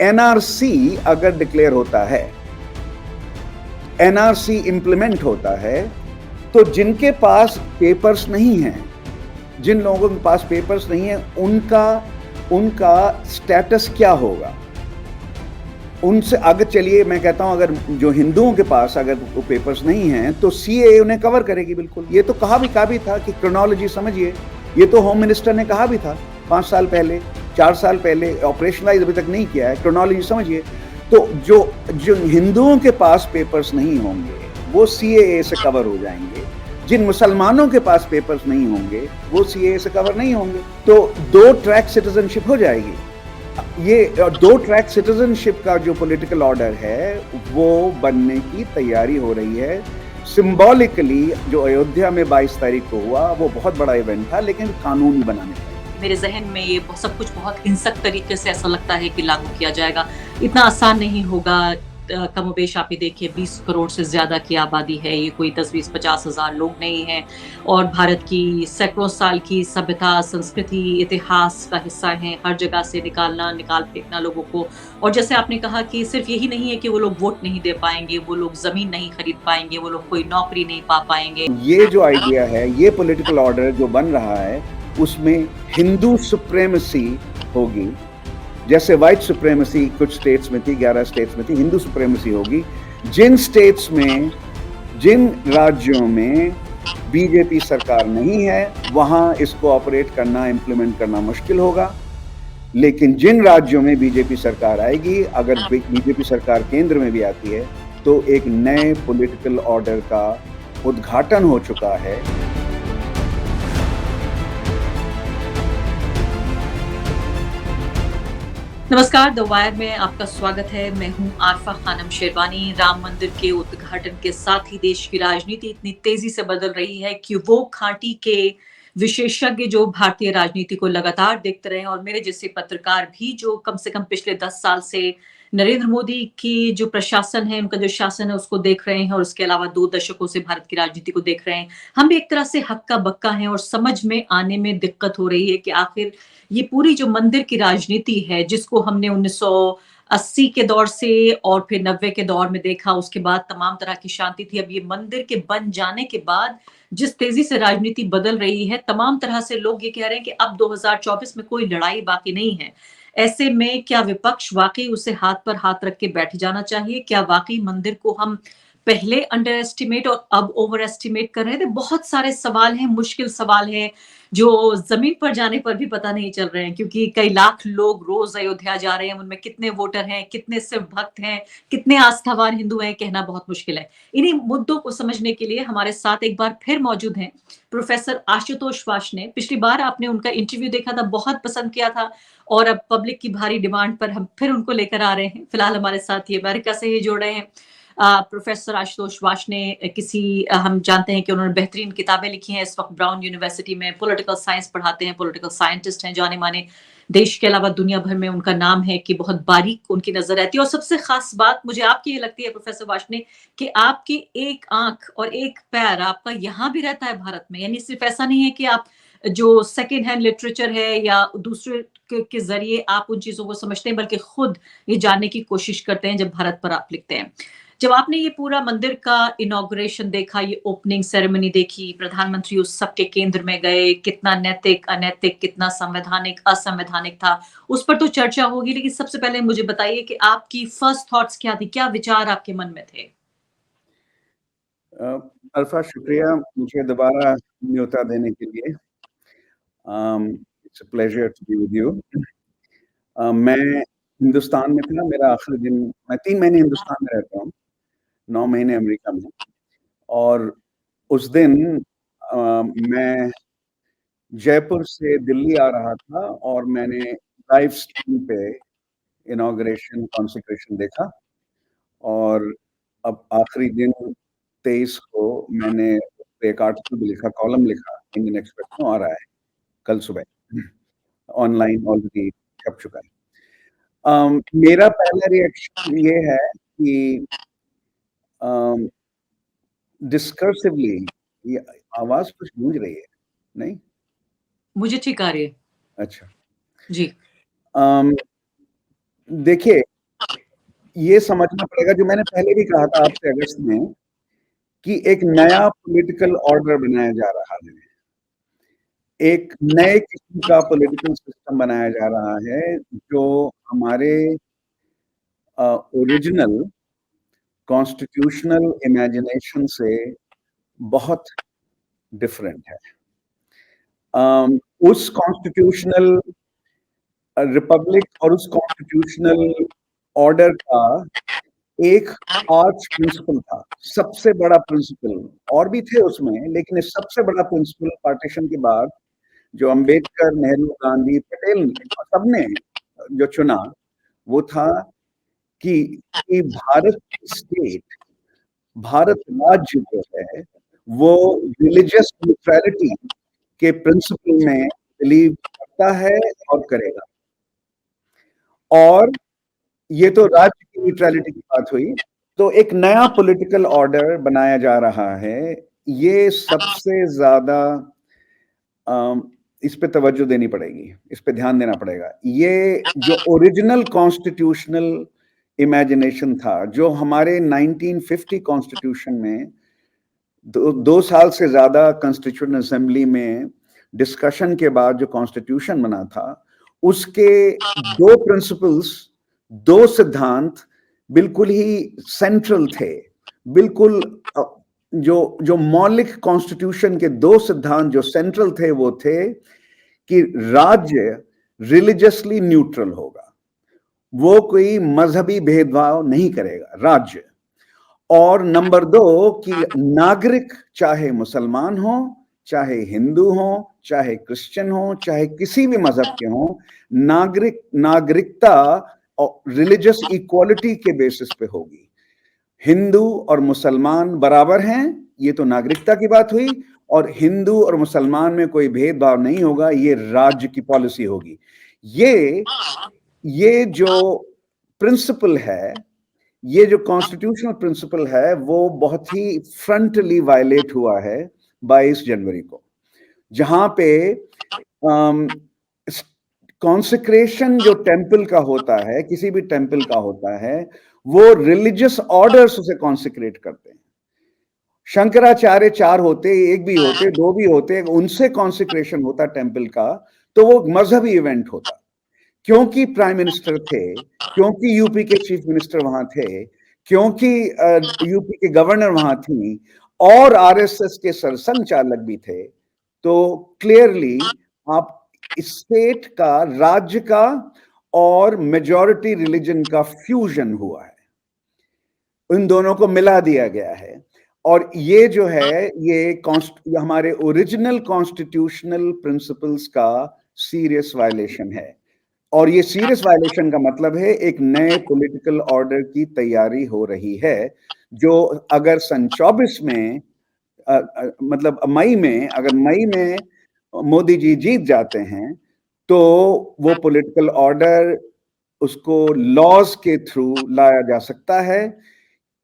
NRC अगर declare होता है, एनआरसी इंप्लीमेंट होता है, तो जिनके पास पेपर्स नहीं हैं, जिन लोगों के पास पेपर्स नहीं है, उनका स्टेटस क्या होगा? उनसे अगर चलिए मैं कहता हूं, अगर जो हिंदुओं के पास अगर वो पेपर्स नहीं हैं, तो सीएए उन्हें कवर करेगी बिल्कुल। ये तो कहा भी था कि क्रोनोलॉजी समझिए, ये तो होम मिनिस्टर ने कहा भी था 5 साल पहले, 4 साल पहले, ऑपरेशनलाइज अभी तक नहीं किया है। क्रोनोलॉजी समझिए। तो जो हिंदुओं के पास पेपर्स नहीं होंगे, वो सीएए से कवर हो जाएंगे। जिन मुसलमानों के पास पेपर्स नहीं होंगे, वो सीएए से कवर नहीं होंगे। तो 2 ट्रैक सिटीजनशिप हो जाएगी। ये 2 ट्रैक सिटीजनशिप का जो पॉलिटिकल ऑर्डर है, वो बनने की तैयारी हो रही है। सिंबॉलिकली जो अयोध्या में 22 तारीख को हुआ, वो बहुत बड़ा इवेंट था, लेकिन कानून बनाने का। मेरे जहन में ये सब कुछ बहुत हिंसक तरीके से ऐसा लगता है कि लागू किया जाएगा। इतना आसान नहीं होगा। कमोबेश आप ही देखिए 20 करोड़ से ज़्यादा की आबादी है। ये कोई 10-20, 50 हज़ार लोग नहीं हैं और भारत की सैकड़ों साल की सभ्यता, संस्कृति, इतिहास का हिस्सा हैं। हर जगह से निकाल फेंकना लोगों को। और जैसे आपने कहा कि सिर्फ़ यही नहीं है कि वो लोग वोट नहीं दे पाएँगे, वो लोग ज़मीन नहीं खरीद पाएँगे, वो लोग कोई नौकरी नहीं पा पाएँगे। ये जो आइडिया है, ये पॉलिटिकल ऑर्डर जो बन रहा है, उसमें हिंदू सुप्रीमेसी होगी। जैसे व्हाइट सुप्रीमेसी कुछ स्टेट्स में थी, 11 स्टेट्स में थी, हिंदू सुप्रीमेसी होगी। जिन राज्यों में बीजेपी सरकार नहीं है, वहां इसको ऑपरेट करना, इंप्लीमेंट करना मुश्किल होगा। लेकिन जिन राज्यों में बीजेपी सरकार आएगी, अगर बीजेपी सरकार केंद्र में भी आती है, तो एक नए पॉलिटिकल ऑर्डर का उद्घाटन हो चुका है। नमस्कार, द वायर में आपका स्वागत है। मैं हूं आरफा खानम शेरवानी। राम मंदिर के उद्घाटन के साथ ही देश की राजनीति इतनी तेजी से बदल रही है कि वो खांटी के विशेषज्ञ जो भारतीय राजनीति को लगातार देखते रहे हैं और मेरे जैसे पत्रकार भी जो कम से कम पिछले 10 साल से नरेंद्र मोदी की जो प्रशासन है, उनका जो शासन है उसको देख रहे हैं और उसके अलावा 2 दशकों से भारत की राजनीति को देख रहे हैं। हम भी एक तरह से हक्का-बक्का हैं और समझ में आने में दिक्कत हो रही है कि आखिर ये पूरी जो मंदिर की राजनीति है, जिसको हमने 1980 के दौर से और फिर 90 के दौर में देखा, उसके बाद तमाम तरह की शांति थी। अब ये मंदिर के बन जाने के बाद जिस तेजी से राजनीति बदल रही है, तमाम तरह से लोग ये कह रहे हैं कि अब 2024 में कोई लड़ाई बाकी नहीं है। ऐसे में क्या विपक्ष वाक़ई उसे हाथ पर हाथ रख के बैठ जाना चाहिए? क्या वाक़ई मंदिर को हम पहले अंडर एस्टिमेट और अब ओवर एस्टिमेट कर रहे थे? बहुत सारे सवाल हैं, मुश्किल सवाल हैं। जो ज़मीन पर जाने पर भी पता नहीं चल रहे हैं क्योंकि कई लाख लोग रोज़ अयोध्या जा रहे हैं, उनमें कितने वोटर हैं, कितने सिर्फ़ भक्त हैं, कितने आस्थावान हिंदू हैं, कहना बहुत मुश्किल है। इन्हीं मुद्दों को समझने के लिए हमारे साथ एक बार फिर मौजूद हैं प्रोफ़ेसर आशुतोष वार्ष्णेय। पिछली बार आपने उनका इंटरव्यू देखा था, बहुत पसंद किया था और अब पब्लिक की भारी डिमांड पर हम फिर उनको लेकर आ रहे हैं। फिलहाल हमारे साथ ये अमेरिका से ही जुड़ रहे हैं। प्रोफेसर आशुतोष वार्ष्णेय हम जानते हैं कि उन्होंने बेहतरीन किताबें लिखी हैं। इस वक्त ब्राउन यूनिवर्सिटी में पॉलिटिकल साइंस पढ़ाते हैं, पॉलिटिकल साइंटिस्ट हैं जाने-माने। देश के अलावा दुनिया भर में उनका नाम है कि बहुत बारीक उनकी नज़र रहती है और सबसे ख़ास बात मुझे आपकी ये लगती है प्रोफेसर वार्ष्णेय कि आपकी एक आँख और एक पैर आपका यहाँ भी रहता है भारत में। यानी सिर्फ़ ऐसा नहीं है कि आप जो सेकंड हैंड लिटरेचर है या दूसरे के ज़रिए आप उन चीज़ों को समझते हैं, बल्कि खुद ये जानने की कोशिश करते हैं जब भारत पर आप लिखते हैं। जब आपने ये पूरा मंदिर का इनॉग्रेशन देखा, ये ओपनिंग सेरेमनी देखी, प्रधानमंत्री उस सब के केंद्र में गए, कितना नैतिक, अनैतिक, कितना संवैधानिक, असंवैधानिक था, उस पर तो चर्चा होगी, लेकिन सबसे पहले मुझे बताइए कि आपकी फर्स्ट थॉट्स क्या थी? क्या विचार आपके मन में थे? अल्फा, शुक्रिया मुझे दोबारा न्योता देने के लिए। It's a pleasure to be with you. मैं हिंदुस्तान में था, मेरा आखिरी दिन, मैं 3 महीने हिंदुस्तान में रहता हूँ, 9 महीने अमेरिका में। और उस दिन मैं जयपुर से दिल्ली आ रहा था और मैंने लाइव स्ट्रीम पे इनॉग्रेशन कॉन्सेक्रेशन देखा। और अब आखिरी दिन 23 को मैंने एक आर्टिकल भी लिखा, कॉलम लिखा, इंडियन एक्सप्रेस में आ रहा है कल सुबह, ऑनलाइन ऑलरेडी छप चुका है। मेरा पहला रिएक्शन ये है कि डिस्कर्सिवली ये आवाज कुछ गूंज रही है, नहीं? मुझे ठीक आ रही है। अच्छा। जी। अम, देखिए, ये समझना पड़ेगा, जो मैंने पहले भी कहा था आपसे अगस्त में, कि एक नया पॉलिटिकल ऑर्डर बनाया जा रहा है, एक नए किस्म का पॉलिटिकल सिस्टम बनाया जा रहा है, जो हमारे ओरिजिनल कॉन्स्टिट्यूशनल इमेजिनेशन से बहुत डिफरेंट है। उस कॉन्स्टिट्यूशनल रिपब्लिक और उस कॉन्स्टिट्यूशनल ऑर्डर का एक आर्च प्रिंसिपल था, सबसे बड़ा प्रिंसिपल, और भी थे उसमें, लेकिन सबसे बड़ा प्रिंसिपल पार्टीशन के बाद जो अंबेडकर, नेहरू, गांधी, पटेल सबने जो चुना, वो था कि भारत स्टेट, भारत राज्य जो है, वो रिलीजियस न्यूट्रलिटी के प्रिंसिपल में बिलीव करता है और करेगा। और ये तो राज्य की न्यूट्रलिटी की बात हुई। तो एक नया पॉलिटिकल ऑर्डर बनाया जा रहा है, ये सबसे ज्यादा इस पे तवज्जो देनी पड़ेगी, इस पे ध्यान देना पड़ेगा। ये जो ओरिजिनल कॉन्स्टिट्यूशनल इमेजिनेशन था, जो हमारे 1950 कॉन्स्टिट्यूशन में 2 साल से ज्यादा कॉन्स्टिट्यूशन असेंबली में डिस्कशन के बाद जो कॉन्स्टिट्यूशन बना था, उसके 2 प्रिंसिपल्स, 2 सिद्धांत बिल्कुल ही सेंट्रल थे। बिल्कुल जो मौलिक कॉन्स्टिट्यूशन के 2 सिद्धांत जो सेंट्रल थे, वो थे कि राज्य रिलीजियसली न्यूट्रल होगा, वो कोई मजहबी भेदभाव नहीं करेगा राज्य। और नंबर 2 कि नागरिक, चाहे मुसलमान हो, चाहे हिंदू हो, चाहे क्रिश्चियन हो, चाहे किसी भी मजहब के हो, नागरिकता और रिलीजियस इक्वालिटी के बेसिस पे होगी। हिंदू और मुसलमान बराबर हैं, ये तो नागरिकता की बात हुई, और हिंदू और मुसलमान में कोई भेदभाव नहीं होगा, ये राज्य की पॉलिसी होगी। ये जो प्रिंसिपल है, ये जो कॉन्स्टिट्यूशनल प्रिंसिपल है, वो बहुत ही फ्रंटली वायलेट हुआ है 22 जनवरी को, जहां पे कॉन्सेक्रेशन जो टेम्पल का होता है, किसी भी टेम्पल का होता है, वो रिलीजियस ऑर्डर्स उसे कॉन्सेक्रेट करते हैं। शंकराचार्य 4 होते, 1 भी होते, 2 भी होते, उनसे कॉन्सेक्रेशन होता टेम्पल का, तो वो मजहबी इवेंट होता। क्योंकि प्राइम मिनिस्टर थे, क्योंकि यूपी के चीफ मिनिस्टर वहां थे, क्योंकि यूपी के गवर्नर वहां थी, और आरएसएस के सरसंघचालक भी थे, तो क्लियरली आप स्टेट का, राज्य का और मेजॉरिटी रिलीजन का फ्यूजन हुआ है, इन दोनों को मिला दिया गया है। और ये जो है, ये हमारे ओरिजिनल कॉन्स्टिट्यूशनल प्रिंसिपल्स का सीरियस वायलेशन है। और ये सीरियस वायलेशन का मतलब है एक नए पॉलिटिकल ऑर्डर की तैयारी हो रही है, जो अगर सन 24 में मतलब मई में, अगर मई में मोदी जी जीत जाते हैं, तो वो पॉलिटिकल ऑर्डर, उसको लॉज के थ्रू लाया जा सकता है।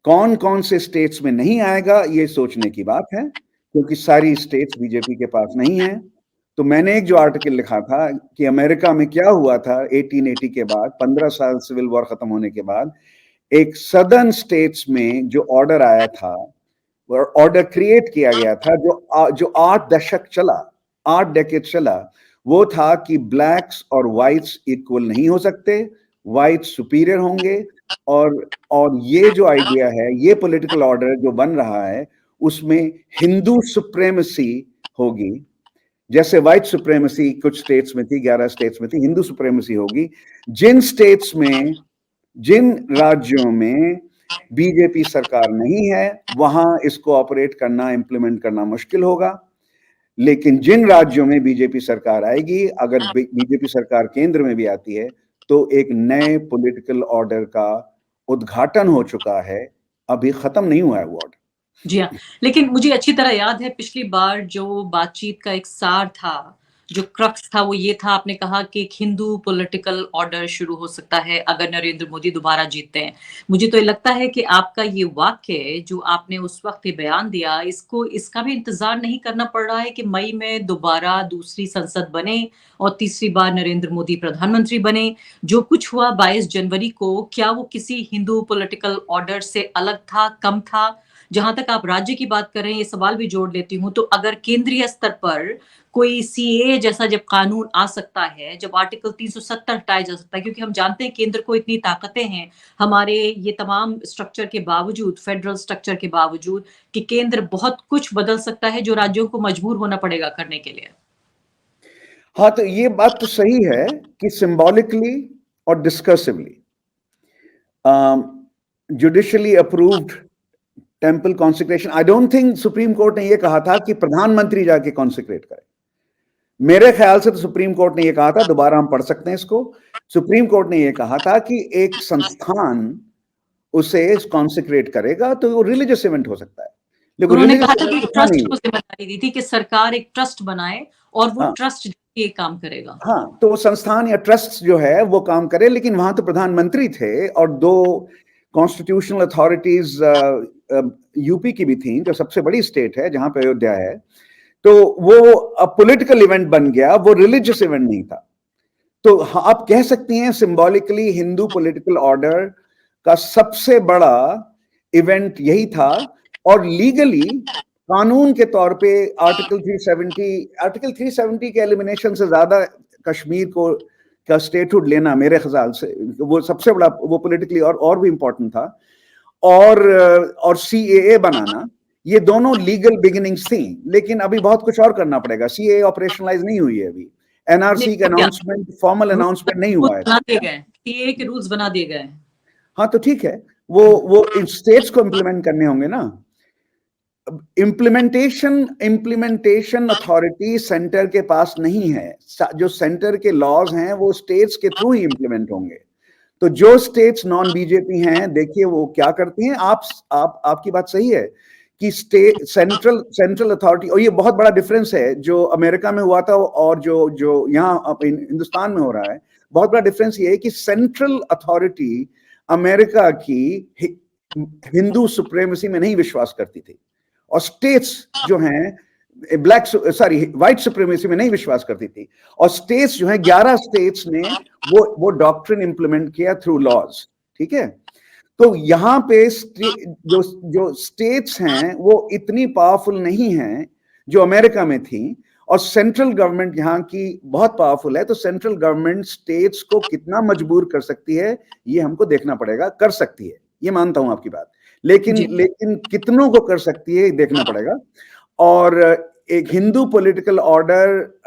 कौन कौन से स्टेट्स में नहीं आएगा, ये सोचने की बात है, क्योंकि सारी स्टेट्स बीजेपी के पास नहीं है। तो मैंने एक जो आर्टिकल लिखा था कि अमेरिका में क्या हुआ था 1880 के बाद, 15 साल सिविल वॉर खत्म होने के बाद, एक सदर्न स्टेट्स में जो ऑर्डर आया था, ऑर्डर क्रिएट किया गया था, जो 8 दशक चला, 8 डेकेड चला, वो था कि ब्लैक्स और व्हाइट्स इक्वल नहीं हो सकते, व्हाइट सुपीरियर होंगे। और ये जो आइडिया है, ये पॉलिटिकल ऑर्डर जो बन रहा है, उसमें हिंदू सुप्रेमेसी होगी। जैसे व्हाइट सुप्रेमेसी कुछ स्टेट्स में थी, 11 स्टेट्स में थी, हिंदू सुप्रेमेसी होगी। जिन स्टेट्स में, जिन राज्यों में बीजेपी सरकार नहीं है, वहां इसको ऑपरेट करना, इंप्लीमेंट करना मुश्किल होगा। लेकिन जिन राज्यों में बीजेपी सरकार आएगी, अगर बीजेपी सरकार केंद्र में भी आती है, तो एक नए पॉलिटिकल ऑर्डर का उद्घाटन हो चुका है, अभी खत्म नहीं हुआ है वो ऑर्डर। जी हाँ, लेकिन मुझे अच्छी तरह याद है पिछली बार जो बातचीत का एक सार था, जो क्रक्स था वो ये था, आपने कहा कि एक हिंदू पॉलिटिकल ऑर्डर शुरू हो सकता है अगर नरेंद्र मोदी दोबारा जीतते हैं। मुझे तो ये लगता है कि आपका ये वाक्य जो आपने उस वक़्त ये बयान दिया, इसको इसका भी इंतज़ार नहीं करना पड़ रहा है कि मई में दोबारा दूसरी संसद बने और तीसरी बार नरेंद्र मोदी प्रधानमंत्री बने। जो कुछ हुआ 22 जनवरी को, क्या वो किसी हिंदू पॉलिटिकल ऑर्डर से अलग था, कम था? जहाँ तक आप राज्य की बात कर रहे हैं, ये सवाल भी जोड़ लेती हूँ, तो अगर केंद्रीय स्तर पर कोई सीएए जैसा जब कानून आ सकता है, जब आर्टिकल 370 हटाया जा सकता है, क्योंकि हम जानते हैं केंद्र को इतनी ताकतें हैं, हमारे ये तमाम स्ट्रक्चर के बावजूद, फेडरल स्ट्रक्चर के बावजूद, कि केंद्र बहुत कुछ बदल सकता है जो राज्यों को मजबूर होना पड़ेगा करने के लिए। हाँ, तो ये बात तो सही है कि सिंबॉलिकली और discursively judicially approved temple consecration, I don't think Supreme Court ने ये कहा था कि प्रधानमंत्री जाके कॉन्सिक्रेट करे। मेरे ख्याल से तो सुप्रीम कोर्ट ने ये कहा था, दोबारा हम पढ़ सकते हैं इसको, सुप्रीम कोर्ट ने ये कहा था कि एक संस्थान उसे कॉन्सिक्रेट करेगा तो वो रिलीजियस इवेंट हो सकता है, लेकिन उन्होंने कहा था रिलीजियस कि इवेंट था ट्रस्ट नहीं। को जिम्मेदारी दी थी कि सरकार एक ट्रस्ट बनाए और वो हाँ ट्रस्ट ये काम करेगा। हाँ, तो वो संस्थान या ट्रस्ट जो है वो काम करे, लेकिन वहां तो प्रधानमंत्री थे और दो कॉन्स्टिट्यूशनल अथॉरिटीज यूपी की भी थी, जो सबसे बड़ी स्टेट है जहां पे अयोध्या है। तो वो पॉलिटिकल इवेंट बन गया, वो रिलीजियस इवेंट नहीं था। तो आप कह सकती हैं सिंबॉलिकली हिंदू पॉलिटिकल ऑर्डर का सबसे बड़ा इवेंट यही था, और लीगली कानून के तौर पे आर्टिकल 370 के एलिमिनेशन से ज्यादा कश्मीर को का स्टेटहुड लेना मेरे ख्याल से वो सबसे बड़ा, वो पॉलिटिकली और भी इंपॉर्टेंट था। और सीएए बनाना, ये दोनों लीगल बिगिनिंग्स थी, लेकिन अभी बहुत कुछ और करना पड़ेगा। सीएए ऑपरेशनलाइज नहीं हुई है अभी, एनआरसी का अनाउंसमेंट, फॉर्मल अनाउंसमेंट नहीं हुआ है। बना दिए गए, सीएए के रूल्स बना दिए गए। हाँ, तो ठीक है, वो स्टेट्स को इम्प्लीमेंट करने होंगे ना। इम्प्लीमेंटेशन अथॉरिटी सेंटर के पास नहीं है, जो सेंटर के लॉज हैं वो स्टेट्स के थ्रू ही इम्प्लीमेंट होंगे। तो जो स्टेट्स नॉन बीजेपी हैं, देखिए वो क्या करती हैं। आपकी बात सही है कि सेंट्रल अथॉरिटी, और ये बहुत बड़ा डिफरेंस है जो अमेरिका में हुआ था और जो यहाँ हिंदुस्तान में हो रहा है। बहुत बड़ा डिफरेंस ये है कि सेंट्रल अथॉरिटी अमेरिका की हिंदू सुप्रीमेसी में नहीं विश्वास करती थी, और स्टेट्स जो हैं व्हाइट सुप्रीमेसी में नहीं विश्वास करती थी। और स्टेट्स जो हैं, 11 स्टेट्स ने वो डॉक्ट्रिन इंप्लीमेंट किया थ्रू लॉज। ठीक है, तो यहाँ पे जो स्टेट्स हैं वो इतनी पावरफुल नहीं हैं जो अमेरिका में थी, और सेंट्रल गवर्नमेंट यहाँ की बहुत पावरफुल है। तो सेंट्रल गवर्नमेंट स्टेट्स को कितना मजबूर कर सकती है ये हमको देखना पड़ेगा। कर सकती है, ये मानता हूं आपकी बात, लेकिन कितनों को कर सकती है देखना पड़ेगा। और एक हिंदू पॉलिटिकल ऑर्डर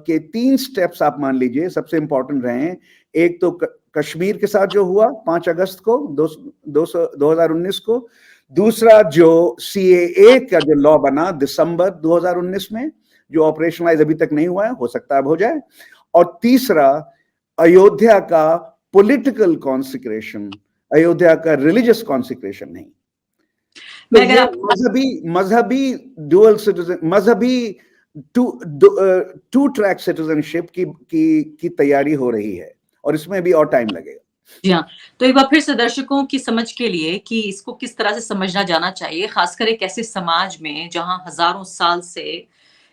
के 3 स्टेप्स आप मान लीजिए सबसे इंपॉर्टेंट रहे हैं। एक तो कश्मीर के साथ जो हुआ 5 अगस्त को 2019 को, दूसरा जो सीएए का जो लॉ बना दिसंबर 2019 में, जो ऑपरेशनलाइज अभी तक नहीं हुआ है, हो सकता है अब हो जाए, और तीसरा अयोध्या का पॉलिटिकल कॉन्सिक्रेशन, अयोध्या का रिलीजियस कॉन्सिक्रेशन नहीं। तो ये मजहबी डुअल सिटीजन, मजहबी टू ट्रैक सिटीजनशिप की तैयारी हो रही है, और इसमें भी और टाइम लगेगा। जी हाँ, तो एक बार फिर से दर्शकों की समझ के लिए कि इसको किस तरह से समझना जाना चाहिए, खासकर एक ऐसे समाज में जहां हजारों साल से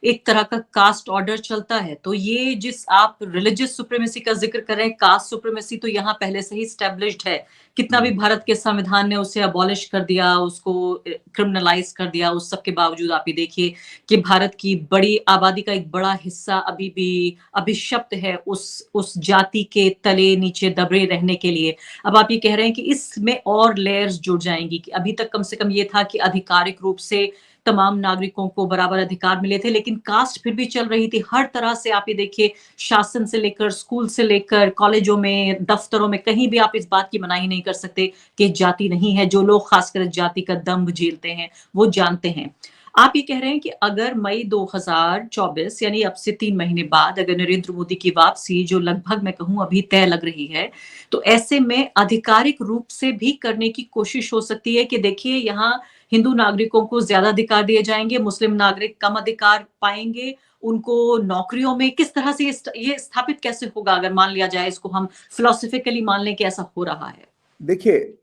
एक तरह का कास्ट ऑर्डर चलता है। तो ये जिस आप रिलीजियस सुप्रीमेसी का जिक्र कर रहे हैं, कास्ट सुप्रीमेसी तो यहाँ पहले से ही स्टैब्लिश्ड है। कितना भी भारत के संविधान ने उसे अबॉलिश कर दिया, उसको क्रिमिनलाइज कर दिया, उस सब के बावजूद आप ये देखिए कि भारत की बड़ी आबादी का एक बड़ा हिस्सा अभी भी अभिशप्त है उस जाति के तले नीचे दबे रहने के लिए। अब आप ये कह रहे हैं कि इसमें और लेयर्स जुड़ जाएंगी, कि अभी तक कम से कम ये था कि आधिकारिक रूप से तमाम नागरिकों को बराबर अधिकार मिले थे, लेकिन कास्ट फिर भी चल रही थी हर तरह से। आप ये देखिए, शासन से लेकर, स्कूल से लेकर, कॉलेजों में, दफ्तरों में, कहीं भी आप इस बात की मनाही नहीं कर सकते कि जाति नहीं है। जो लोग खासकर जाति का दंभ झेलते हैं वो जानते हैं। आप ये कह रहे हैं कि अगर मई 2024 यानी अब से 3 महीने बाद अगर नरेंद्र मोदी की वापसी जो लगभग मैं कहूँ अभी तय लग रही है, तो ऐसे में आधिकारिक रूप से भी करने की कोशिश हो सकती है कि देखिए यहाँ हिंदू नागरिकों को ज़्यादा अधिकार दिए जाएँगे, मुस्लिम नागरिक कम अधिकार पाएँगे, उनको नौकरियों में किस तरह से ये स्थापित कैसे होगा अगर मान लिया जाए इसको हम फिलॉसफिकली मान लें कि ऐसा हो रहा है? देखिए,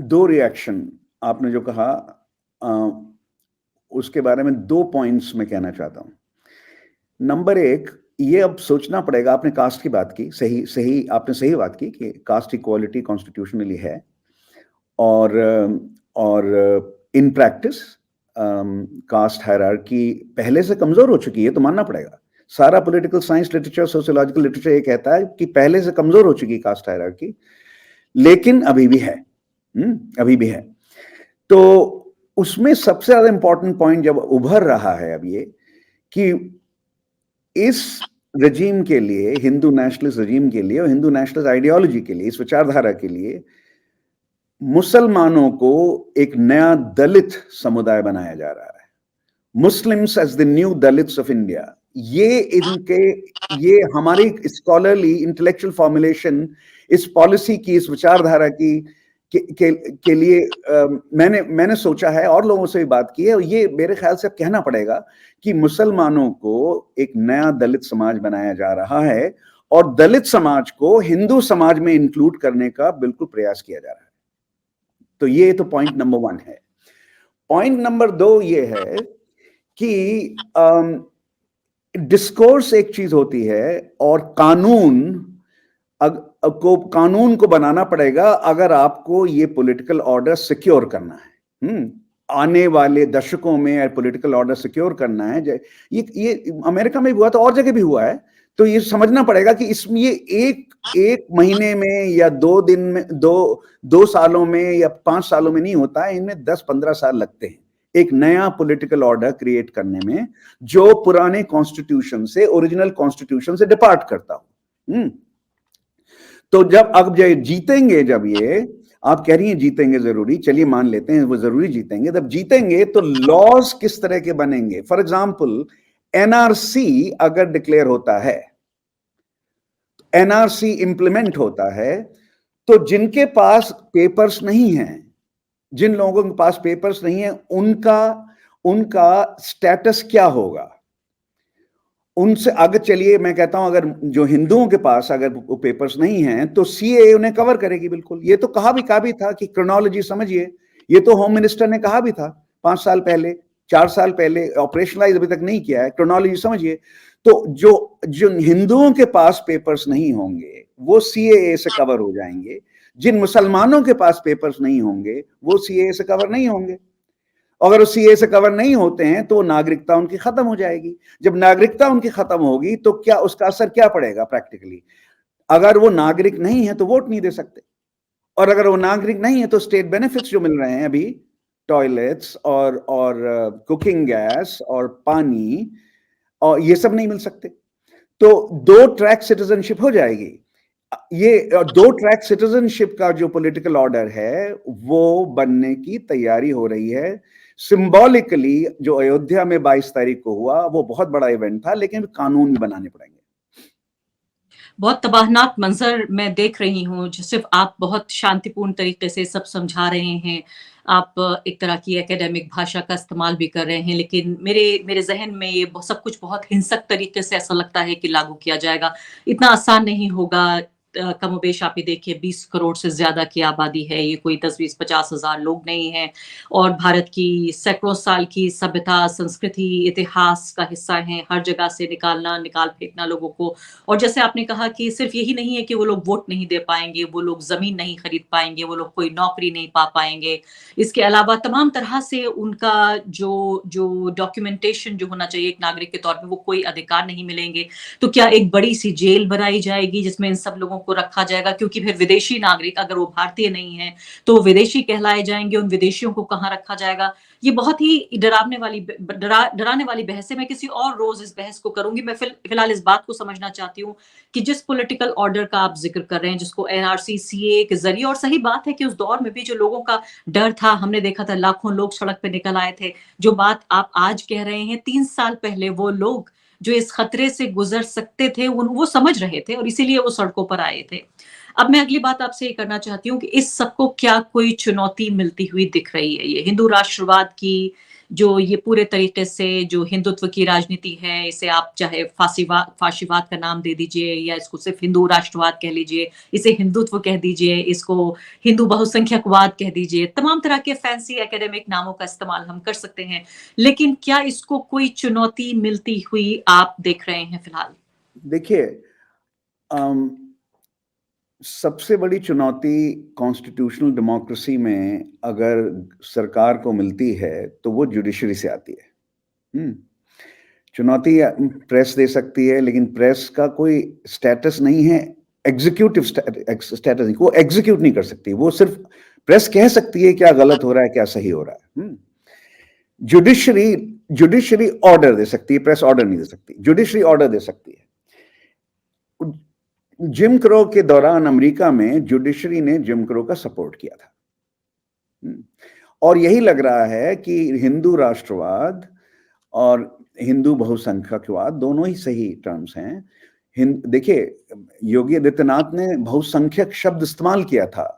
2 रिएक्शन आपने जो कहा, अ, उसके बारे में 2 पॉइंट्स मैं कहना चाहता हूँ। नंबर 1, ये अब सोचना पड़ेगा, आपने कास्ट की बात की, सही सही आपने सही बात की कि कास्ट इक्वालिटी कॉन्स्टिट्यूशनली है और इन प्रैक्टिस कास्ट हायरार्की पहले से कमज़ोर हो चुकी है, तो मानना पड़ेगा। सारा political science literature, sociological literature ये कहता है कि पहले से कमज़ोर हो चुकी है कास्ट हायरार्की, लेकिन अभी भी है। अभी भी है। तो उसमें सबसे ज़्यादा इम्पोर्टेंट पॉइंट जब उभर रहा है अब ये कि इस रजीम के लिए, हिंदू नेशनलिस्ट रजीम के लिए और हिंदू नेशनलिस्ट आइडियोलॉजी के लिए, इस विचारधारा के लिए मुसलमानों को एक नया दलित समुदाय बनाया जा रहा है। Muslims as the new Dalits of India. ये हमारी स्कॉलरली इंटेलेक्चुअल फॉर्मुलेशन इस पॉलिसी की, इस विचारधारा की के लिए मैंने सोचा है और लोगों से भी बात की है, और ये मेरे ख्याल से अब कहना पड़ेगा कि मुसलमानों को एक नया दलित समाज बनाया जा रहा है और दलित समाज को हिंदू समाज में इंक्लूड करने का बिल्कुल प्रयास किया जा रहा है। तो ये तो पॉइंट नंबर 1 है। पॉइंट नंबर 2 ये है कि डिस्कोर्स एक चीज होती है और कानून को बनाना पड़ेगा अगर आपको ये पॉलिटिकल ऑर्डर सिक्योर करना है। आने वाले दशकों में पॉलिटिकल ऑर्डर सिक्योर करना है। ये अमेरिका में भी हुआ, तो और जगह भी हुआ है। तो ये समझना पड़ेगा कि इसमें ये एक महीने में या 2 दिन में, 2 सालों में या 5 सालों में नहीं होता है। इनमें 10-15 साल लगते हैं एक नया पॉलिटिकल ऑर्डर क्रिएट करने में, जो पुराने कॉन्स्टिट्यूशन से, ओरिजिनल कॉन्स्टिट्यूशन से डिपार्ट करता हो। तो अब जीतेंगे, जब ये आप कह रही हैं जीतेंगे जरूरी, चलिए मान लेते हैं वो जरूरी जीतेंगे। जब जीतेंगे तो लॉज किस तरह के बनेंगे? फॉर एग्जाम्पल, एनआरसी अगर डिक्लेयर होता है, एनआरसी इंप्लीमेंट होता है, तो जिनके पास पेपर्स नहीं हैं, जिन लोगों के पास पेपर्स नहीं है, उनका स्टेटस क्या होगा? उनसे अगर, चलिए मैं कहता हूं, अगर जो हिंदुओं के पास अगर पेपर्स नहीं हैं तो सीएए उन्हें कवर करेगी बिल्कुल। ये तो कहा भी था कि क्रोनोलॉजी समझिए, ये तो होम मिनिस्टर ने कहा भी था 5 साल पहले, 4 साल पहले, ऑपरेशनलाइज अभी तक नहीं किया है। क्रोनोलॉजी समझिए। तो जो हिंदुओं के पास पेपर्स नहीं होंगे वो सीएए से कवर हो जाएंगे, जिन मुसलमानों के पास पेपर्स नहीं होंगे वो सीएए से कवर नहीं होंगे। अगर वो सीए से कवर नहीं होते हैं तो नागरिकता उनकी खत्म हो जाएगी। जब नागरिकता उनकी खत्म होगी तो क्या उसका असर क्या पड़ेगा प्रैक्टिकली? अगर वो नागरिक नहीं है तो वोट नहीं दे सकते, और अगर वो नागरिक नहीं है तो स्टेट बेनिफिट्स जो मिल रहे हैं अभी, टॉयलेट्स और कुकिंग गैस और पानी, और ये सब नहीं मिल सकते। तो 2 ट्रैक सिटीजनशिप हो जाएगी। ये 2 ट्रैक सिटीजनशिप का जो पॉलिटिकल ऑर्डर है वो बनने की तैयारी हो रही है। सिंबॉलिकली जो अयोध्या में 22 तारीख को हुआ वो बहुत बड़ा इवेंट था, लेकिन कानून भी बनाने पड़ेंगे। बहुत तबाहनाक मंजर मैं देख रही हूँ, जो सिर्फ आप बहुत शांतिपूर्ण तरीके से सब समझा रहे हैं। आप एक तरह की एकेडमिक भाषा का इस्तेमाल भी कर रहे हैं, लेकिन मेरे ज़हन में ये सब कुछ बहुत हिंसक तरीके से ऐसा लगता है कि लागू किया जाएगा। इतना आसान नहीं होगा। कमोबेश आप ही देखिए 20 करोड़ से ज़्यादा की आबादी है, ये कोई 10-20-50 हज़ार लोग नहीं हैं, और भारत की सैकड़ों साल की सभ्यता, संस्कृति, इतिहास का हिस्सा हैं। हर जगह से निकाल फेंकना लोगों को, और जैसे आपने कहा कि सिर्फ यही नहीं है कि वो लोग वोट नहीं दे पाएँगे, वो लोग ज़मीन नहीं खरीद पाएँगे, वो लोग कोई नौकरी नहीं पा पाएँगे। इसके अलावा तमाम तरह से उनका जो डॉक्यूमेंटेशन जो होना चाहिए एक नागरिक के तौर पे, वो कोई अधिकार नहीं मिलेंगे। तो क्या एक बड़ी-सी जेल बनाई जाएगी जिसमें इन सब लोगों को रखा जाएगा, क्योंकि फिर विदेशी नागरिक, अगर वो भारतीय नहीं है तो विदेशी कहलाए जाएंगे, उन विदेशियों को कहाँ रखा जाएगा। ये बहुत ही डराने वाली बहस है। मैं किसी और रोज इस बहस को करूंगी। मैं फिलहाल इस बात को समझना चाहती हूँ कि जिस पॉलिटिकल ऑर्डर का आप जिक्र कर रहे हैं, जिसको एनआरसी सीए के जरिए, और सही बात है कि उस दौर में भी जो लोगों का डर था, हमने देखा था लाखों लोग सड़क पे निकल आए थे। जो बात आप आज कह रहे हैं, 3 साल पहले वो लोग जो इस खतरे से गुजर सकते थे वो समझ रहे थे और इसीलिए वो सड़कों पर आए थे। अब मैं अगली बात आपसे ये करना चाहती हूँ कि इस सबको क्या कोई चुनौती मिलती हुई दिख रही है? ये हिंदू राष्ट्रवाद की जो ये पूरे तरीके से जो हिंदुत्व की राजनीति है, इसे आप चाहे फाशीवाद का नाम दे दीजिए या इसको सिर्फ हिंदू राष्ट्रवाद कह लीजिए, इसे हिंदुत्व कह दीजिए, इसको हिंदू बहुसंख्यकवाद कह दीजिए, तमाम तरह के फैंसी एकेडमिक नामों का इस्तेमाल हम कर सकते हैं। लेकिन क्या इसको कोई चुनौती मिलती हुई आप देख रहे हैं फिलहाल? देखिए, सबसे बड़ी चुनौती कॉन्स्टिट्यूशनल डेमोक्रेसी में अगर सरकार को मिलती है तो वो जुडिशरी से आती है। चुनौती प्रेस दे सकती है, लेकिन प्रेस का कोई स्टेटस नहीं है, एग्जीक्यूटिव स्टेटस नहीं, वो एग्जीक्यूट नहीं कर सकती। वो सिर्फ प्रेस कह सकती है क्या गलत हो रहा है, क्या सही हो रहा है। जुडिशरी ऑर्डर दे सकती है, प्रेस ऑर्डर नहीं दे सकती। जुडिशरी ऑर्डर दे सकती है। जिम क्रो के दौरान अमेरिका में जुडिशरी ने जिम क्रो का सपोर्ट किया था। और यही लग रहा है कि हिंदू राष्ट्रवाद और हिंदू बहुसंख्यकवाद दोनों ही सही टर्म्स हैं। देखिए, योगी आदित्यनाथ ने बहुसंख्यक शब्द इस्तेमाल किया था,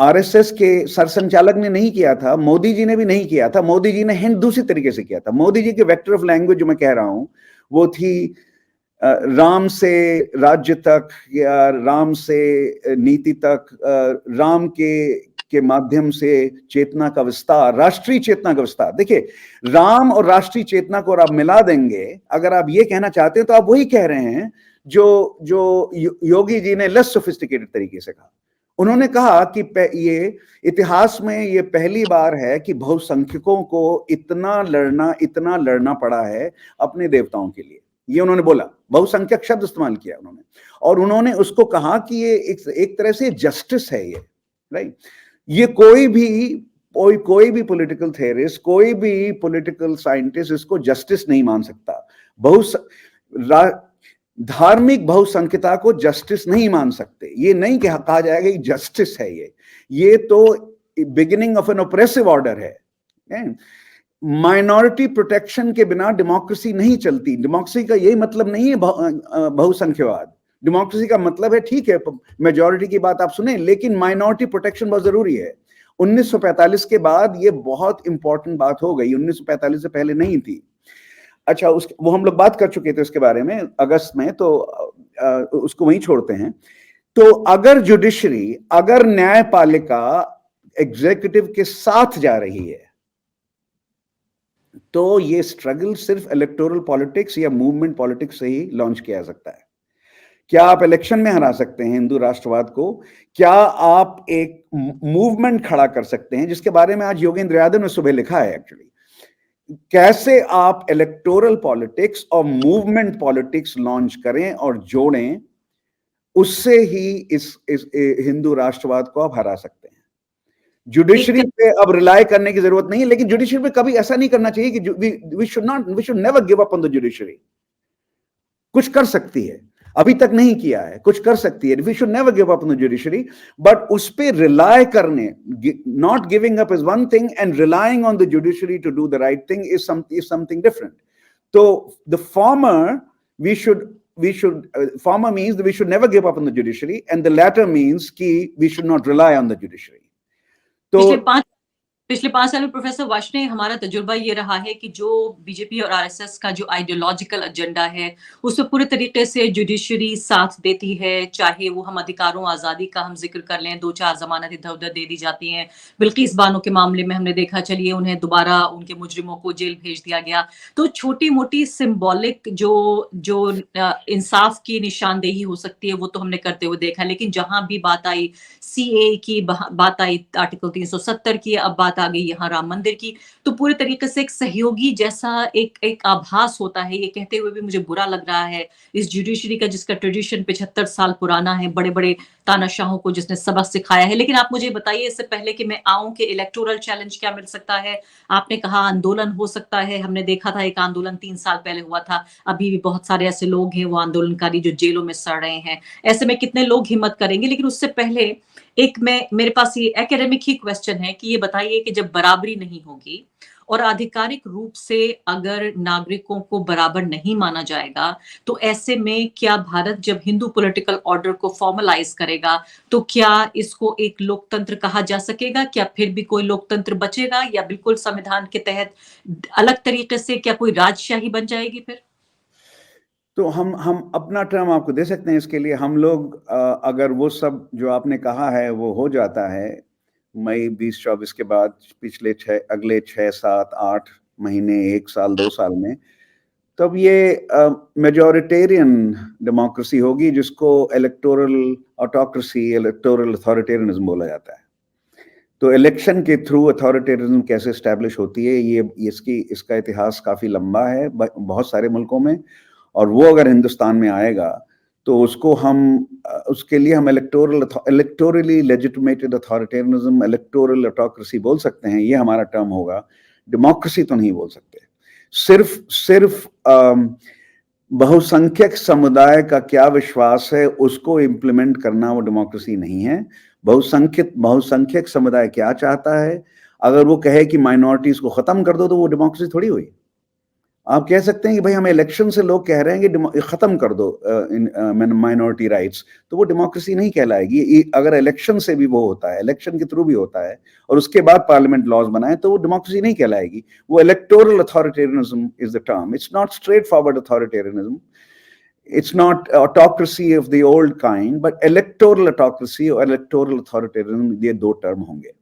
आरएसएस के सरसंचालक ने नहीं किया था, मोदी जी ने भी नहीं किया था। मोदी जी ने हिंद दूसरी तरीके से किया था। मोदी जी के वेक्टर ऑफ लैंग्वेज जो मैं कह रहा हूं वो थी राम से राज्य तक या राम से नीति तक, राम के माध्यम से चेतना का विस्तार, राष्ट्रीय चेतना का विस्तार। देखिए, राम और राष्ट्रीय चेतना को आप मिला देंगे, अगर आप ये कहना चाहते हैं तो आप वही कह रहे हैं जो योगी जी ने लेस सोफिस्टिकेटेड तरीके से कहा। उन्होंने कहा कि ये इतिहास में ये पहली बार है कि बहुसंख्यकों को इतना लड़ना पड़ा है अपने देवताओं के लिए। ये उन्होंने बोला, बहुसंख्यक शब्द इस्तेमाल किया उन्होंने, और उन्होंने उसको कहा कि ये एक तरह से जस्टिस है ये, राइट। ये कोई भी पॉलिटिकल थेरिस्ट, कोई भी पॉलिटिकल साइंटिस्ट इसको जस्टिस नहीं मान सकता। धार्मिक बहुसंख्यता को जस्टिस नहीं मान सकते। ये नहीं कहा जाएगा कि जस्टिस है ये तो beginning of an oppressive order है। माइनॉरिटी प्रोटेक्शन के बिना डेमोक्रेसी नहीं चलती। डेमोक्रेसी का यही मतलब नहीं है बहुसंख्यवाद। डेमोक्रेसी का मतलब है, ठीक है, मेजॉरिटी की बात आप सुने, लेकिन माइनॉरिटी प्रोटेक्शन बहुत जरूरी है। 1945 के बाद ये बहुत इंपॉर्टेंट बात हो गई, 1945 से पहले नहीं थी। अच्छा, वो हम लोग बात कर चुके थे उसके बारे में अगस्त में, तो उसको वहीं छोड़ते हैं। तो अगर न्यायपालिका एग्जीक्यूटिव के साथ जा रही है तो ये स्ट्रगल सिर्फ इलेक्टोरल पॉलिटिक्स या मूवमेंट पॉलिटिक्स से ही लॉन्च किया जा सकता है। क्या आप इलेक्शन में हरा सकते हैं हिंदू राष्ट्रवाद को? क्या आप एक मूवमेंट खड़ा कर सकते हैं, जिसके बारे में आज योगेंद्र यादव ने सुबह लिखा है एक्चुअली। कैसे आप इलेक्टोरल पॉलिटिक्स और मूवमेंट पॉलिटिक्स लॉन्च करें और जोड़ें, उससे ही इस हिंदू राष्ट्रवाद को आप हरा सकते हैं। जुडिशरी पे अब रिलाय करने की जरूरत नहीं है, लेकिन जुडिशरी पे कभी ऐसा नहीं करना चाहिए कि we should never give up on the judiciary. कुछ कर सकती है, अभी तक नहीं किया है, कुछ कर सकती है। We should never give up on the judiciary, but उस पे रिलाय करने, not giving up is one thing and relying on the judiciary to do the right thing is something different. तो the former former means that we should never give up on the judiciary, and the latter means कि we should not rely on the judiciary. तो पिछले 5 साल में professor Varshney, हमारा तजुर्बा ये रहा है कि जो बीजेपी और आरएसएस का जो आइडियोलॉजिकल एजेंडा है, उसमें पूरे तरीके से जुडिशरी साथ देती है। चाहे वो हम अधिकारों, आजादी का हम जिक्र कर लें, 2-4 जमानत इधर-उधर दे दी जाती हैं। बिल्किस बानो के मामले में हमने देखा, चलिए उन्हें दोबारा उनके मुजरिमों को जेल भेज दिया गया। तो छोटी-मोटी सिंबॉलिक जो इंसाफ की निशानदेही हो सकती है, वो तो हमने करते हुए देखा। लेकिन जहां भी बात आई सीए की, बात आई आर्टिकल 370 की, अब बात आ गई यहाँ राम मंदिर की, तो पूरे तरीके से एक सहयोगी जैसा एक एक आभास होता है। ये कहते हुए भी मुझे बुरा लग रहा है, इस जुडिशरी का जिसका ट्रेडिशन 75 साल पुराना है, बड़े-बड़े तानाशाहों को जिसने सबक सिखाया है। लेकिन आप मुझे बताइए इससे पहले कि मैं आऊँ कि इलेक्टोरल चैलेंज क्या मिल सकता है? आपने कहा आंदोलन हो सकता है, हमने देखा था एक आंदोलन 3 साल पहले हुआ था, अभी भी बहुत सारे ऐसे लोग हैं वो आंदोलनकारी जो जेलों में सड़ रहे हैं। ऐसे में कितने लोग हिम्मत करेंगे? लेकिन उससे पहले एक मैं मेरे पास ये एकेडमिक ही क्वेश्चन है कि ये बताइए कि जब बराबरी नहीं होगी और आधिकारिक रूप से अगर नागरिकों को बराबर नहीं माना जाएगा, तो ऐसे में क्या भारत जब हिंदू पॉलिटिकल ऑर्डर को फॉर्मलाइज करेगा, तो क्या इसको एक लोकतंत्र कहा जा सकेगा? क्या फिर भी कोई लोकतंत्र बचेगा या बिल्कुल संविधान के तहत अलग तरीके से क्या कोई राजशाही बन जाएगी फिर? तो हम अपना टर्म आपको दे सकते हैं इसके लिए। हम लोग अगर वो सब जो आपने कहा है वो हो जाता है मई 2024 के बाद, पिछले अगले 6, 7, 8 महीने, 1 साल, 2 साल में, तब ये मेजॉरिटेरियन डेमोक्रेसी होगी जिसको इलेक्टोरल ऑटोक्रेसी, इलेक्टोरल अथॉरिटेरियनिज्म बोला जाता है। तो इलेक्शन के थ्रू अथॉरिटेरिज्म कैसे एस्टैब्लिश होती है, ये इसका इतिहास काफी लंबा है बहुत सारे मुल्कों में, और वो अगर हिंदुस्तान में आएगा तो उसके लिए हम इलेक्टोरली लेजिटिमेटेड अथॉरिटेरियनिज्म, इलेक्टोरल ऑटोक्रेसी बोल सकते हैं, ये हमारा टर्म होगा। डेमोक्रेसी तो नहीं बोल सकते। सिर्फ बहुसंख्यक समुदाय का क्या विश्वास है उसको इम्प्लीमेंट करना वो डेमोक्रेसी नहीं है। बहुसंख्यक समुदाय क्या चाहता है, अगर वो कहे कि माइनॉरिटीज को खत्म कर दो, तो वो डेमोक्रेसी थोड़ी हुई। आप कह सकते हैं कि भाई हमें इलेक्शन से लोग कह रहे हैं कि खत्म कर दो माइनॉरिटी राइट्स, तो वो डेमोक्रेसी नहीं कहलाएगी। अगर इलेक्शन से भी वो होता है, इलेक्शन के थ्रू भी होता है और उसके बाद पार्लियामेंट लॉज बनाए, तो वो डेमोक्रेसी नहीं कहलाएगी। वो electoral authoritarianism is the term. It's not straight forward authoritarianism, it's not autocracy of the old kind, but electoral autocracy और electoral authoritarianism, ये 2 टर्म होंगे।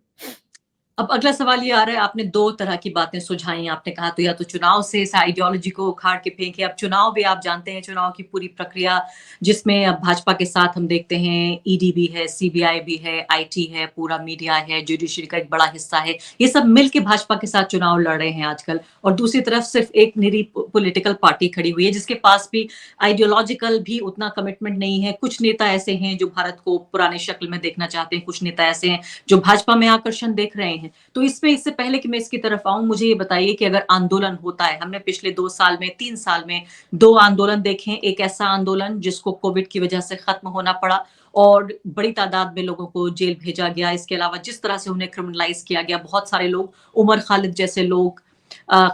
अब अगला सवाल ये आ रहा है, आपने 2 तरह की बातें सुझाई। आपने कहा तो या तो चुनाव से इस आइडियोलॉजी को उखाड़ के फेंके। अब चुनाव भी आप जानते हैं, चुनाव की पूरी प्रक्रिया जिसमें अब भाजपा के साथ हम देखते हैं ईडी भी है, सीबीआई भी है, आईटी है, पूरा मीडिया है, जुडिशरी का एक बड़ा हिस्सा है। ये सब मिलके भाजपा के साथ चुनाव लड़ रहे हैं आजकल। और दूसरी तरफ सिर्फ एक निरी पॉलिटिकल पार्टी खड़ी हुई है जिसके पास भी आइडियोलॉजिकल भी उतना कमिटमेंट नहीं है। कुछ नेता ऐसे हैं जो भारत को पुराने शक्ल में देखना चाहते हैं, कुछ नेता ऐसे हैं जो भाजपा में आकर्षण देख रहे हैं। तो इससे पहले कि मैं इसकी तरफ आऊं, मुझे ये बताइए कि अगर आंदोलन होता है, हमने पिछले 2 साल में, 3 साल में 2 आंदोलन देखे। एक ऐसा आंदोलन जिसको कोविड की वजह से खत्म होना पड़ा और बड़ी तादाद में लोगों को जेल भेजा गया। इसके अलावा जिस तरह से उन्हें क्रिमिनलाइज किया गया, बहुत सारे लोग, उमर खालिद जैसे लोग,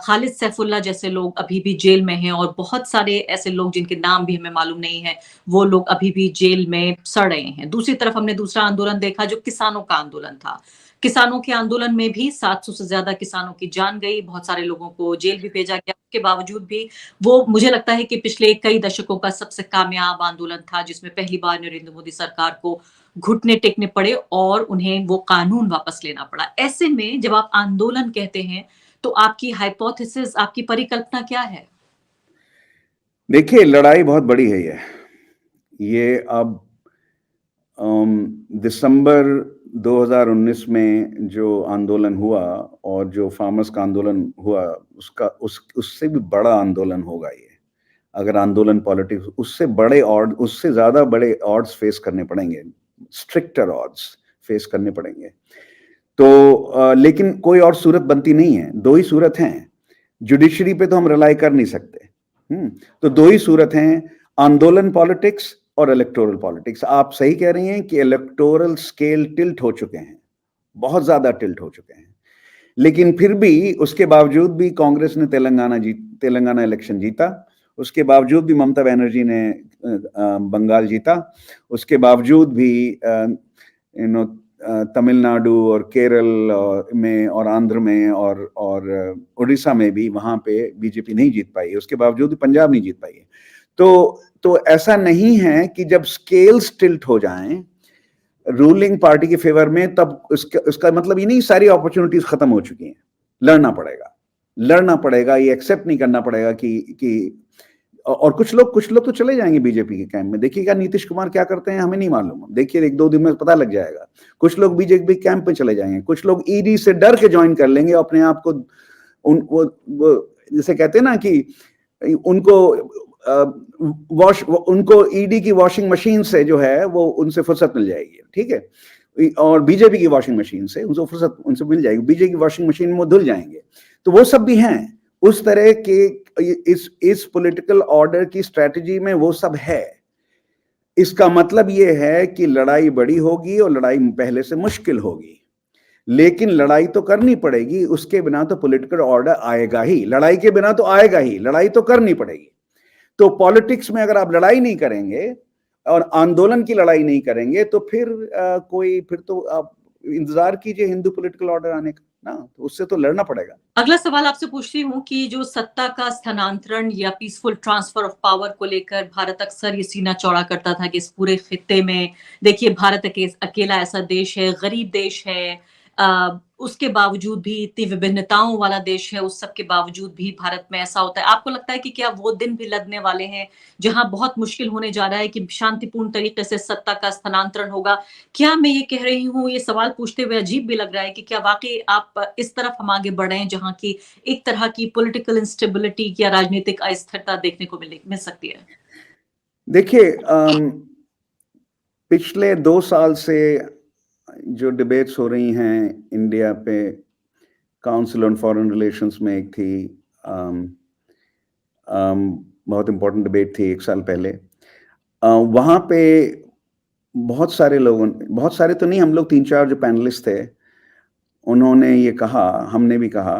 खालिद सैफुल्लाह जैसे लोग अभी भी जेल में हैं और बहुत सारे ऐसे लोग जिनके नाम भी हमें मालूम नहीं है, वो लोग अभी भी जेल में सड़ रहे हैं। दूसरी तरफ हमने दूसरा आंदोलन देखा जो किसानों का आंदोलन था। किसानों के आंदोलन में भी 700 से ज्यादा किसानों की जान गई, बहुत सारे लोगों को जेल भी भेजा गया। उसके बावजूद भी वो, मुझे लगता है कि पिछले कई दशकों का सबसे कामयाब आंदोलन था जिसमें पहली बार नरेंद्र मोदी सरकार को घुटने टेकने पड़े और उन्हें वो कानून वापस लेना पड़ा। ऐसे में जब आप आंदोलन कहते हैं तो आपकी हाइपोथेसिस, आपकी परिकल्पना क्या है? देखिए, लड़ाई बहुत बड़ी है ये अब दिसंबर 2019 में जो आंदोलन हुआ और जो फार्मर्स का आंदोलन हुआ, उससे भी बड़ा आंदोलन होगा ये। अगर आंदोलन पॉलिटिक्स, उससे ज्यादा बड़े ऑड्स फेस करने पड़ेंगे, स्ट्रिक्टर ऑड्स फेस करने पड़ेंगे। तो लेकिन कोई और सूरत बनती नहीं है। 2 ही सूरत हैं। जुडिशरी पे तो हम रिलाई कर नहीं सकते। तो 2 ही सूरत हैं, आंदोलन पॉलिटिक्स और इलेक्टोरल पॉलिटिक्स। आप सही कह रही हैं कि इलेक्टोरल स्केल टिल्ट हो चुके हैं, बहुत ज्यादा टिल्ट हो चुके हैं। लेकिन फिर भी उसके बावजूद भी कांग्रेस ने तेलंगाना इलेक्शन जीता, उसके बावजूद भी ममता बनर्जी ने बंगाल जीता, उसके बावजूद भी तमिलनाडु और केरल में और आंध्र में और उड़ीसा में भी वहां पे बीजेपी नहीं जीत पाई, उसके बावजूद भी पंजाब नहीं जीत पाई है। तो ऐसा नहीं है कि जब स्केल्स टिल्ट हो जाएं रूलिंग पार्टी के फेवर में, तब उसका मतलब ये नहीं सारी अपॉर्चुनिटीज खत्म हो चुकी हैं। लड़ना पड़ेगा, ये एक्सेप्ट नहीं करना पड़ेगा कि और कुछ लोग तो चले जाएंगे बीजेपी के कैंप में। देखिएगा नीतीश कुमार क्या करते हैं, हमें नहीं मालूम, देखिए 1-2 दिन में पता लग जाएगा। कुछ लोग बीजेपी कैंप में चले जाएंगे, कुछ लोग ईडी से डर के ज्वाइन कर लेंगे, अपने आप को वो जैसे कहते हैं ना कि उनको ईडी की वॉशिंग मशीन से जो है वो उनसे फुर्सत मिल जाएगी, ठीक है, और बीजेपी की वॉशिंग मशीन से उनको फुर्सत उनसे मिल जाएगी, बीजेपी की वॉशिंग मशीन में धुल जाएंगे। तो वो सब भी हैं उस तरह के, इस पॉलिटिकल ऑर्डर की स्ट्रेटजी में वो सब है। इसका मतलब ये है कि लड़ाई बड़ी होगी और लड़ाई पहले से मुश्किल होगी, लेकिन लड़ाई तो करनी पड़ेगी, उसके बिना तो पॉलिटिकल ऑर्डर आएगा ही, लड़ाई के बिना तो आएगा ही, लड़ाई तो करनी पड़ेगी। तो पॉलिटिक्स में अगर आप लड़ाई नहीं करेंगे और आंदोलन की लड़ाई नहीं करेंगे तो फिर तो आप इंतजार कीजिए हिंदू पॉलिटिकल ऑर्डर आने का ना, तो उससे तो लड़ना पड़ेगा। अगला सवाल आपसे पूछती हूँ कि जो सत्ता का स्थानांतरण या पीसफुल ट्रांसफर ऑफ पावर को लेकर भारत अक्सर ये सीना चौड़ा करता था कि इस पूरे खित्ते में देखिए भारत अकेला ऐसा देश है, गरीब देश है, उसके बावजूद भी इतनी विभिन्नताओं वाला देश है, उस सब के बावजूद भी भारत में ऐसा होता है। आपको लगता है कि क्या वो दिन भी लगने वाले हैं जहां बहुत मुश्किल होने जा रहा है कि शांतिपूर्ण तरीके से सत्ता का स्थानांतरण होगा? क्या मैं ये कह रही हूँ, ये सवाल पूछते हुए अजीब भी लग रहा है कि क्या वाकई आप इस तरफ हम आगे बढ़े हैं जहां की एक तरह की पॉलिटिकल इंस्टेबिलिटी या राजनीतिक अस्थिरता देखने को मिल सकती है? देखिए पिछले 2 साल से जो डिबेट्स हो रही हैं इंडिया पे, काउंसिल ऑन फॉरेन रिलेशंस में एक थी, बहुत इंपॉर्टेंट डिबेट थी 1 साल पहले। वहाँ पे बहुत सारे लोगों, बहुत सारे तो नहीं, हम लोग 3-4 जो पैनलिस्ट थे उन्होंने ये कहा, हमने भी कहा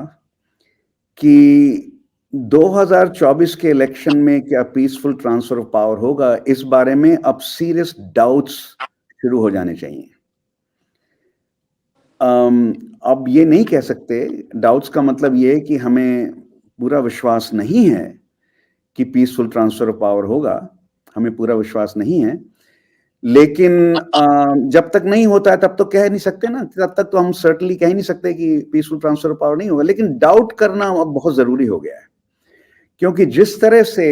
कि 2024 के इलेक्शन में क्या पीसफुल ट्रांसफर ऑफ पावर होगा, इस बारे में अब सीरियस डाउट्स शुरू हो जाने चाहिए। अब ये नहीं कह सकते, डाउट्स का मतलब ये है कि हमें पूरा विश्वास नहीं है कि पीसफुल ट्रांसफर ऑफ पावर होगा, हमें पूरा विश्वास नहीं है, लेकिन जब तक नहीं होता है तब तो कह नहीं सकते ना, तब तक तो हम सर्टनली कह ही नहीं सकते कि पीसफुल ट्रांसफर ऑफ पावर नहीं होगा, लेकिन डाउट करना अब बहुत जरूरी हो गया है, क्योंकि जिस तरह से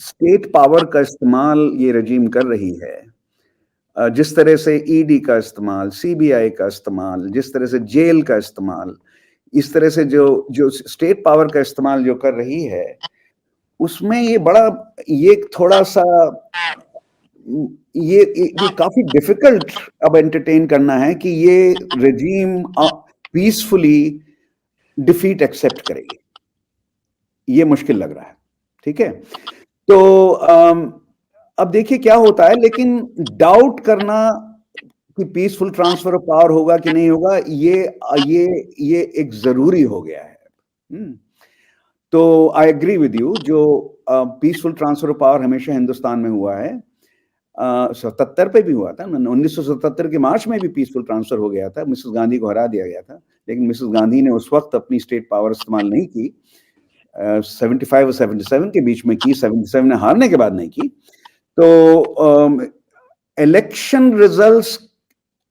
स्टेट पावर का इस्तेमाल ये रजीम कर रही है, जिस तरह से ईडी का इस्तेमाल, सीबीआई का इस्तेमाल, जिस तरह से जेल का इस्तेमाल, इस तरह से जो स्टेट पावर का इस्तेमाल जो कर रही है, उसमें ये थोड़ा सा ये काफी डिफिकल्ट अब एंटरटेन करना है कि ये रेजीम पीसफुली डिफीट एक्सेप्ट करेगी, ये मुश्किल लग रहा है, ठीक है। तो अब देखिए क्या होता है, लेकिन डाउट करना कि पीसफुल ट्रांसफर ऑफ पावर होगा कि नहीं होगा, ये एक जरूरी हो गया है। तो आई एग्री विद यू, जो पीसफुल ट्रांसफर ऑफ पावर हमेशा हिंदुस्तान में हुआ है, 77 पे भी हुआ था, 1977 के मार्च में भी पीसफुल ट्रांसफर हो गया था, मिसेस गांधी को हरा दिया गया था, लेकिन मिसेस गांधी ने उस वक्त अपनी स्टेट पावर इस्तेमाल नहीं की, 75 और 77 के बीच में की, 77 ने हारने के बाद नहीं की। तो इलेक्शन रिजल्ट्स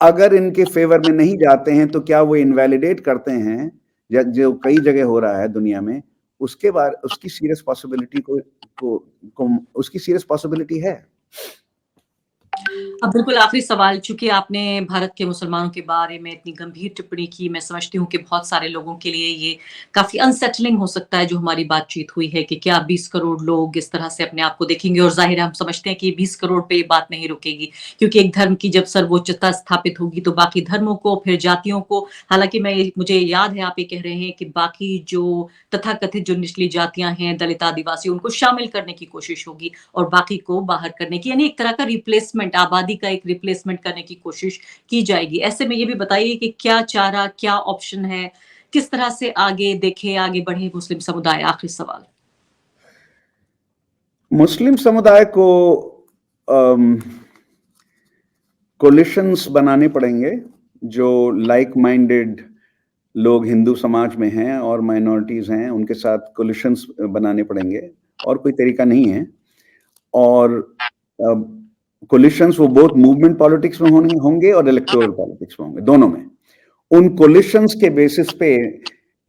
अगर इनके फेवर में नहीं जाते हैं तो क्या वो इनवैलिडेट करते हैं, जो कई जगह हो रहा है दुनिया में, उसके बाद उसकी सीरियस पॉसिबिलिटी उसकी सीरियस पॉसिबिलिटी है। अब बिल्कुल आखिरी सवाल, चूंकि आपने भारत के मुसलमानों के बारे में इतनी गंभीर टिप्पणी की, मैं समझती हूँ कि बहुत सारे लोगों के लिए ये काफी अनसेटलिंग हो सकता है जो हमारी बातचीत हुई है कि क्या 20 करोड़ लोग इस तरह से अपने आप को देखेंगे, और जाहिर है हम समझते हैं कि 20 करोड़ पे ये बात नहीं रुकेगी, क्योंकि एक धर्म की जब सर्वोच्चता स्थापित होगी तो बाकी धर्मों को, फिर जातियों को, हालांकि मुझे याद है आप ये कह रहे हैं कि बाकी जो तथाकथित जो निचली जातियां हैं, दलित आदिवासी, उनको शामिल करने की कोशिश होगी और बाकी को बाहर करने की, यानी एक तरह का रिप्लेसमेंट, आबादी का एक रिप्लेसमेंट करने की कोशिश की जाएगी। ऐसे में ये भी बताइए कि क्या चारा, क्या ऑप्शन है, किस तरह से आगे देखे, आगे बढ़े मुस्लिम समुदाय? आखिरी सवाल। मुस्लिम समुदाय को कोलिशंस बनाने पड़ेंगे, जो लाइक माइंडेड लोग हिंदू समाज में हैं और माइनॉरिटीज हैं, उनके साथ कोलिशंस बनाने पड़ेंगे, और कोई तरीका नहीं है। और कोलिशंस वो बोथ मूवमेंट पॉलिटिक्स में होंगे और इलेक्टोरल पॉलिटिक्स में होंगे, दोनों में। उन कोलिशंस के बेसिस पे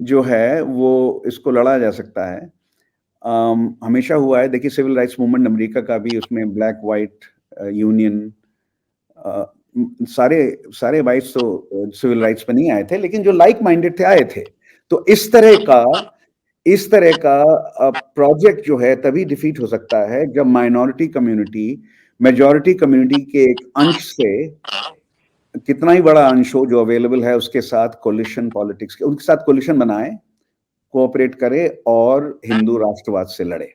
जो है वो इसको लड़ा जा सकता है। हमेशा हुआ है। देखिए सिविल राइट्स मूवमेंट अमेरिका का भी, उसमें ब्लैक वाइट यूनियन, सारे सारे वाइट्स तो सिविल राइट्स पे नहीं आए थे, लेकिन जो लाइक माइंडेड थे आए थे। तो इस तरह का प्रोजेक्ट जो है तभी डिफीट हो सकता है जब माइनॉरिटी कम्युनिटी मेजॉरिटी कम्युनिटी के एक अंश से, कितना ही बड़ा अंश हो जो अवेलेबल है, उसके साथ कोलिशन पॉलिटिक्स के, उनके साथ कोलिशन बनाए, कोऑपरेट करे और हिंदू राष्ट्रवाद से लड़े।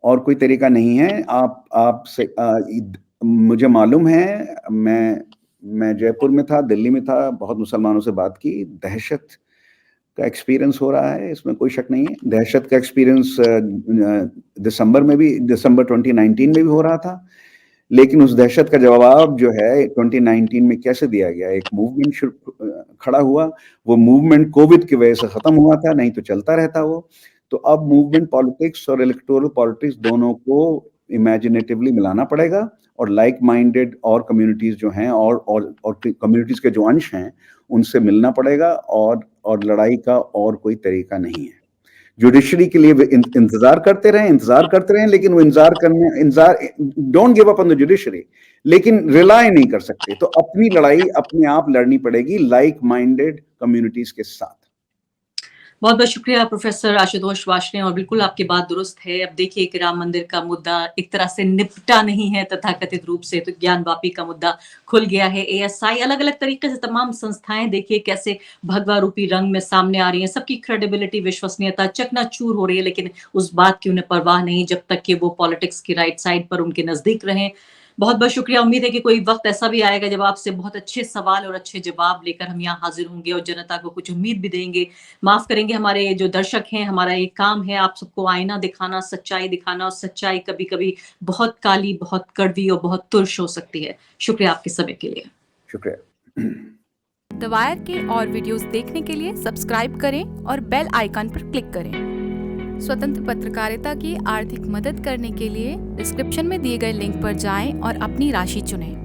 और कोई तरीका नहीं है। आप से मुझे मालूम है, मैं जयपुर में था, दिल्ली में था, बहुत मुसलमानों से बात की, दहशत का एक्सपीरियंस हो रहा है, इसमें कोई शक नहीं है। दहशत का एक्सपीरियंस दिसंबर 2019 में भी हो रहा था, लेकिन उस दहशत का जवाब जो है 2019 में कैसे दिया गया? एक मूवमेंट खड़ा हुआ, वो मूवमेंट कोविड की वजह से खत्म हुआ था, नहीं तो चलता रहता वो। तो अब मूवमेंट पॉलिटिक्स और इलेक्टोरल पॉलिटिक्स दोनों को इमेजिनेटिवली मिलाना पड़ेगा, और लाइक माइंडेड और कम्युनिटीज जो हैं और कम्युनिटीज के जो अंश हैं उनसे मिलना पड़ेगा, और लड़ाई का और कोई तरीका नहीं है। जुडिशरी के लिए इंतजार करते रहें, लेकिन वो इंतजार don't give up on the judiciary, लेकिन रिलाय नहीं कर सकते। तो अपनी लड़ाई अपने आप लड़नी पड़ेगी लाइक माइंडेड कम्युनिटीज के साथ। बहुत बहुत शुक्रिया प्रोफेसर आशुतोष वार्ष्णेय, और बिल्कुल आपकी बात दुरुस्त है। अब देखिए कि राम मंदिर का मुद्दा एक तरह से निपटा नहीं है तथाकथित रूप से, तो ज्ञानवापी का मुद्दा खुल गया है। एएसआई, अलग अलग तरीके से तमाम संस्थाएं देखिए कैसे भगवा रूपी रंग में सामने आ रही हैं, सबकी क्रेडिबिलिटी, विश्वसनीयता चकनाचूर हो रही है, लेकिन उस बात की उन्हें परवाह नहीं जब तक कि वो पॉलिटिक्स की राइट साइड पर उनके नजदीक रहें। बहुत बहुत शुक्रिया। उम्मीद है कि कोई वक्त ऐसा भी आएगा जब आपसे बहुत अच्छे सवाल और अच्छे जवाब लेकर हम यहाँ हाजिर होंगे और जनता को कुछ उम्मीद भी देंगे। माफ करेंगे हमारे जो दर्शक हैं, हमारा एक काम है आप सबको आईना दिखाना, सच्चाई दिखाना, और सच्चाई कभी कभी बहुत काली, बहुत कड़वी और बहुत तुर्श हो सकती है। शुक्रिया आपके समय के लिए। शुक्रिया। द वायर के और वीडियोस देखने के लिए सब्सक्राइब करें और बेल आइकन पर क्लिक करें। स्वतंत्र पत्रकारिता की आर्थिक मदद करने के लिए डिस्क्रिप्शन में दिए गए लिंक पर जाएं और अपनी राशि चुनें।